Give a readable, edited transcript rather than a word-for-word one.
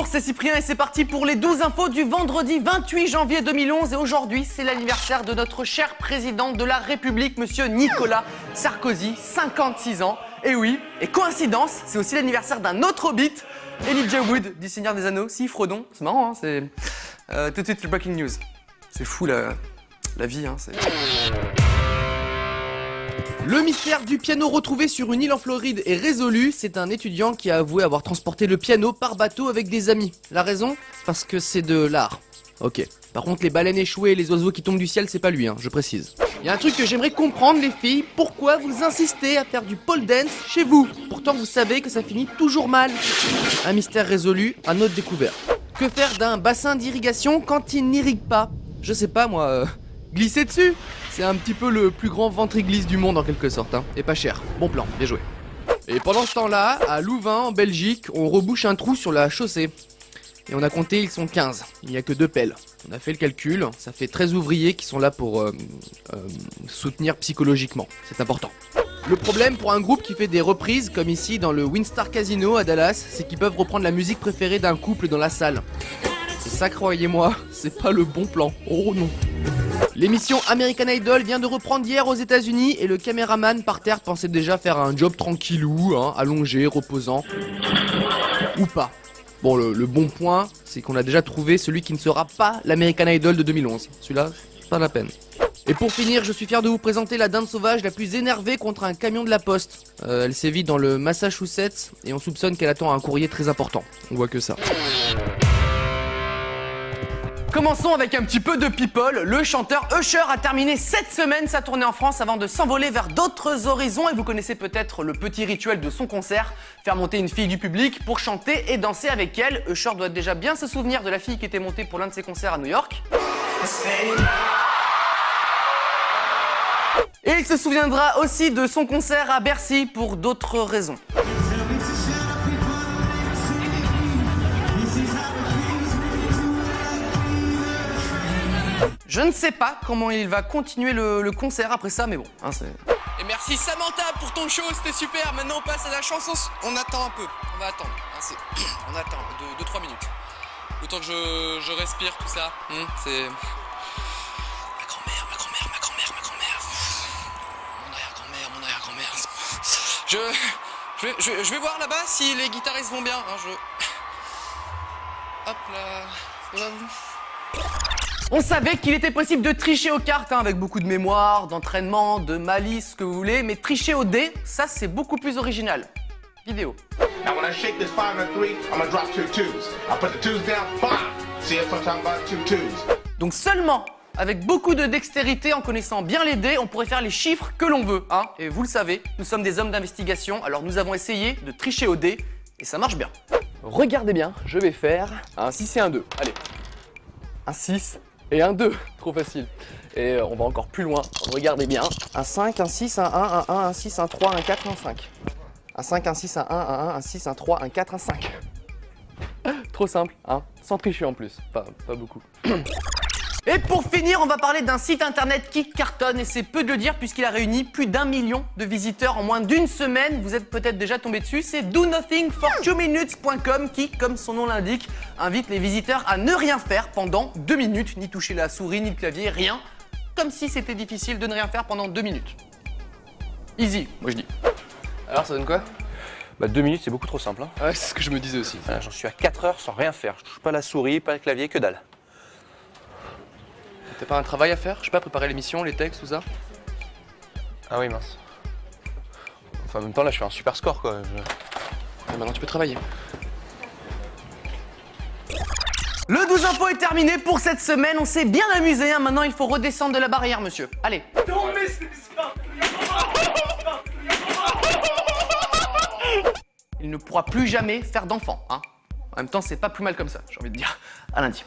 c'est Cyprien et c'est parti pour les 12 infos du vendredi 28 janvier 2011. Et aujourd'hui, c'est l'anniversaire de notre cher président de la République, monsieur Nicolas Sarkozy, 56 ans. Et oui, et coïncidence, c'est aussi l'anniversaire d'un autre hobbit, Elijah Wood, du Seigneur des Anneaux. Si, Frodon, c'est marrant, hein, c'est... tout de suite, le breaking news. C'est fou, la vie, hein, c'est... Le mystère du piano retrouvé sur une île en Floride est résolu. C'est un étudiant qui a avoué avoir transporté le piano par bateau avec des amis. La raison ? Parce que c'est de l'art. Ok. Par contre, les baleines échouées et les oiseaux qui tombent du ciel, c'est pas lui, hein, je précise. Il y a un truc que j'aimerais comprendre, les filles. Pourquoi vous insistez à faire du pole dance chez vous ? Pourtant, vous savez que ça finit toujours mal. Un mystère résolu, un autre découvert. Que faire d'un bassin d'irrigation quand il n'irrigue pas ? Je sais pas, moi... Glisser dessus ? C'est un petit peu le plus grand ventre-glisse du monde en quelque sorte, hein. Et pas cher. Bon plan, bien joué. Et pendant ce temps-là, à Louvain, en Belgique, on rebouche un trou sur la chaussée. Et on a compté, ils sont 15. Il n'y a que 2 pelles. On a fait le calcul, ça fait 13 ouvriers qui sont là pour soutenir psychologiquement. C'est important. Le problème pour un groupe qui fait des reprises, comme ici dans le Windstar Casino à Dallas, c'est qu'ils peuvent reprendre la musique préférée d'un couple dans la salle. Et ça, croyez-moi, c'est pas le bon plan. Oh non. L'émission American Idol vient de reprendre hier aux États-Unis et le caméraman par terre pensait déjà faire un job tranquillou, hein, allongé, reposant. Ou pas. Bon, le bon point, c'est qu'on a déjà trouvé celui qui ne sera pas l'American Idol de 2011. Celui-là, pas la peine. Et pour finir, je suis fier de vous présenter la dinde sauvage la plus énervée contre un camion de la poste. Elle sévit dans le Massachusetts et on soupçonne qu'elle attend un courrier très important. On voit que ça. Commençons avec un petit peu de people. Le chanteur Usher a terminé cette semaine sa tournée en France avant de s'envoler vers d'autres horizons. Et vous connaissez peut-être le petit rituel de son concert, faire monter une fille du public pour chanter et danser avec elle. Usher doit déjà bien se souvenir de la fille qui était montée pour l'un de ses concerts à New York. Et il se souviendra aussi de son concert à Bercy pour d'autres raisons. Je ne sais pas comment il va continuer le concert après ça, mais bon, hein, c'est... Et merci Samantha pour ton show, c'était super. Maintenant on passe à la chanson. On attend un peu, on va attendre. Hein, on attend 2-3 minutes. Le temps que je respire tout ça. C'est... Ma grand-mère. Mon arrière-grand-mère. Je vais voir là-bas si les guitaristes vont bien. Hein, Hop là. Ça va vous ? On savait qu'il était possible de tricher aux cartes, hein, avec beaucoup de mémoire, d'entraînement, de malice, ce que vous voulez, mais tricher au dé, ça c'est beaucoup plus original. Vidéo. Now when I shake this 5 and 3, I'm gonna drop 2 twos. I'll put the twos down, 5. See if I'm talking about 2 twos. Donc seulement avec beaucoup de dextérité, en connaissant bien les dés, on pourrait faire les chiffres que l'on veut, hein. Et vous le savez, nous sommes des hommes d'investigation, alors nous avons essayé de tricher au dé, et ça marche bien. Regardez bien, je vais faire un 6 et un 2. Allez, un 6 et un 2, trop facile. Et on va encore plus loin, regardez bien. Un 5, un 6, un 1, un 1, un 6, un 3, un 4, un 5. Un 5, un 6, un 1, un 1, un 6, un 3, un 4, un 5. Trop simple, hein, sans tricher en plus, pas beaucoup. Et pour finir, on va parler d'un site internet qui cartonne, et c'est peu de le dire puisqu'il a réuni plus d'1 million de visiteurs en moins d'une semaine. Vous êtes peut-être déjà tombé dessus, c'est donothingfor2minutes.com qui, comme son nom l'indique, invite les visiteurs à ne rien faire pendant 2 minutes, ni toucher la souris, ni le clavier, rien. Comme si c'était difficile de ne rien faire pendant 2 minutes. Easy, moi je dis. Alors ça donne quoi ? Bah 2 minutes c'est beaucoup trop simple. Hein. Ouais, c'est ce que je me disais aussi. J'en suis à 4 heures sans rien faire. Je touche pas la souris, pas le clavier, que dalle. T'as pas un travail à faire ? Je sais pas, préparer l'émission, les textes, tout ça ? Ah oui mince. Enfin en même temps là je fais un super score quoi. Ouais, maintenant tu peux travailler. Le 12 info est terminé pour cette semaine, on s'est bien amusé, hein. Maintenant il faut redescendre de la barrière monsieur. Allez. Il ne pourra plus jamais faire d'enfant, hein. En même temps c'est pas plus mal comme ça, j'ai envie de dire. À lundi.